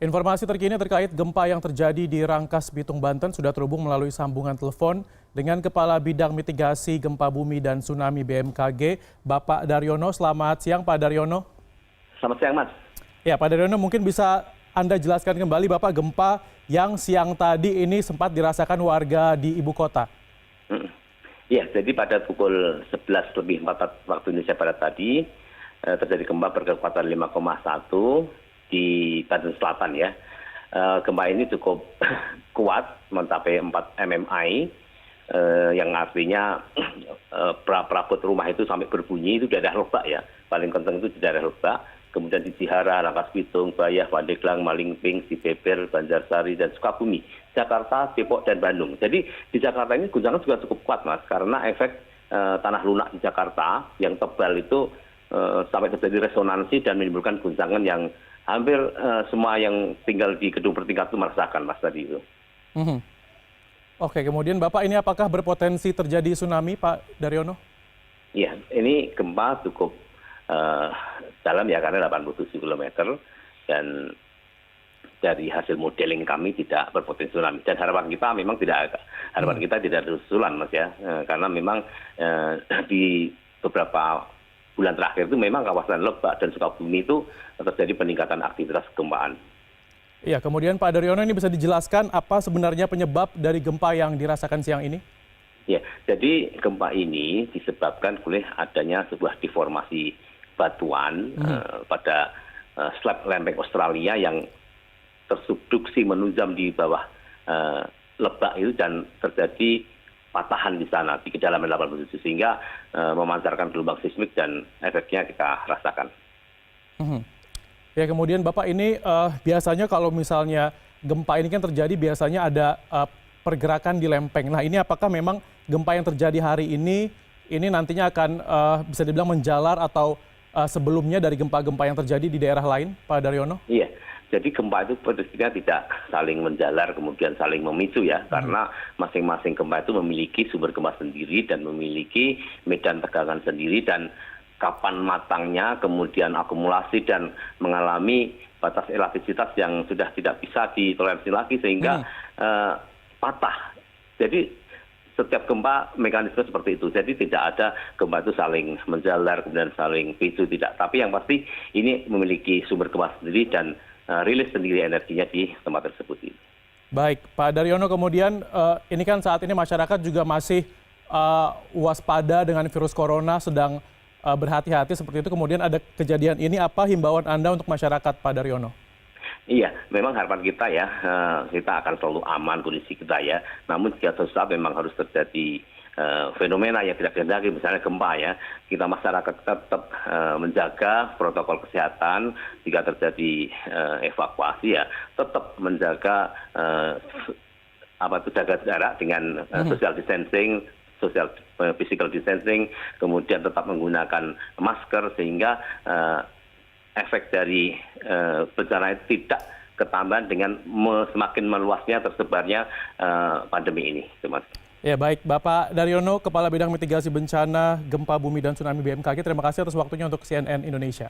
Informasi terkini terkait gempa yang terjadi di Rangkas, Bitung, Banten sudah terhubung melalui sambungan telepon dengan Kepala Bidang Mitigasi Gempa Bumi dan Tsunami BMKG, Bapak Daryono. Selamat siang, Pak Daryono. Selamat siang, Mas. Ya, Pak Daryono, mungkin bisa Anda jelaskan kembali, Bapak, gempa yang siang tadi ini sempat dirasakan warga di ibu kota. Ya, jadi pada pukul 11:04 waktu Indonesia Barat tadi terjadi gempa berkekuatan 5,1 di Banten Selatan ya. Gempa ini cukup kuat, mencapai 4 mmi, yang artinya perabot rumah itu sampai berbunyi, itu daerah Lebak ya. Paling kencang itu di daerah Lebak. Kemudian di Cihara, Rangkas Bitung, Bayah, Pandeglang, Malingping, Cibeber, Banjarsari, dan Sukabumi, Jakarta, Depok, dan Bandung. Jadi di Jakarta ini guncangan juga cukup kuat, Mas, karena efek tanah lunak di Jakarta yang tebal itu sampai terjadi resonansi dan menimbulkan guncangan yang hampir semua yang tinggal di gedung bertingkat itu merasakan, Mas, tadi itu. Oke, kemudian Bapak, ini apakah berpotensi terjadi tsunami, Pak Daryono? Iya, ini gempa cukup dalam ya, karena 87 km, dan dari hasil modeling kami tidak berpotensi tsunami. Dan harapan kita memang tidak ada susulan, Mas ya, karena memang di beberapa bulan terakhir itu memang kawasan Lebak dan Sukabumi itu terjadi peningkatan aktivitas gempaan. Iya, kemudian Pak Daryono, ini bisa dijelaskan apa sebenarnya penyebab dari gempa yang dirasakan siang ini? Ya, jadi gempa ini disebabkan oleh adanya sebuah deformasi batuan pada slab lempeng Australia yang tersubduksi menunjam di bawah Lebak itu, dan terjadi patahan di sana di kedalaman 87, sehingga memancarkan gelombang seismik dan efeknya kita rasakan. Ya, kemudian Bapak, ini biasanya kalau misalnya gempa ini kan terjadi biasanya ada pergerakan di lempeng. Nah, ini apakah memang gempa yang terjadi hari ini nantinya akan bisa dibilang menjalar atau sebelumnya dari gempa-gempa yang terjadi di daerah lain, Pak Daryono? Iya, jadi gempa itu posisinya tidak saling menjalar kemudian saling memicu ya, karena masing-masing gempa itu memiliki sumber gempa sendiri dan memiliki medan tegangan sendiri, dan kapan matangnya, kemudian akumulasi dan mengalami batas elastisitas yang sudah tidak bisa ditoleransi lagi sehingga patah. Jadi setiap gempa mekanisme seperti itu. Jadi tidak ada gempa itu saling menjalar kemudian saling picu, tidak. Tapi yang pasti ini memiliki sumber gempa sendiri dan rilis sendiri energinya di tempat tersebut. Baik, Pak Daryono, kemudian ini kan saat ini masyarakat juga masih waspada dengan virus corona, sedang berhati-hati seperti itu. Kemudian ada kejadian ini, apa himbauan Anda untuk masyarakat, Pak Daryono? Iya, memang harapan kita ya, kita akan selalu aman kondisi kita ya. Namun jika suatu saat memang harus terjadi fenomena yang tidak dikehendaki, misalnya gempa ya, kita masyarakat tetap menjaga protokol kesehatan. Jika terjadi evakuasi ya, tetap menjaga jaga jarak dengan social distancing, physical distancing, kemudian tetap menggunakan masker sehingga efek dari bencana itu tidak ketambahan dengan semakin meluasnya tersebarnya pandemi ini, Mas. Ya, baik, Bapak Daryono, Kepala Bidang Mitigasi Bencana Gempa Bumi dan Tsunami BMKG, terima kasih atas waktunya untuk CNN Indonesia.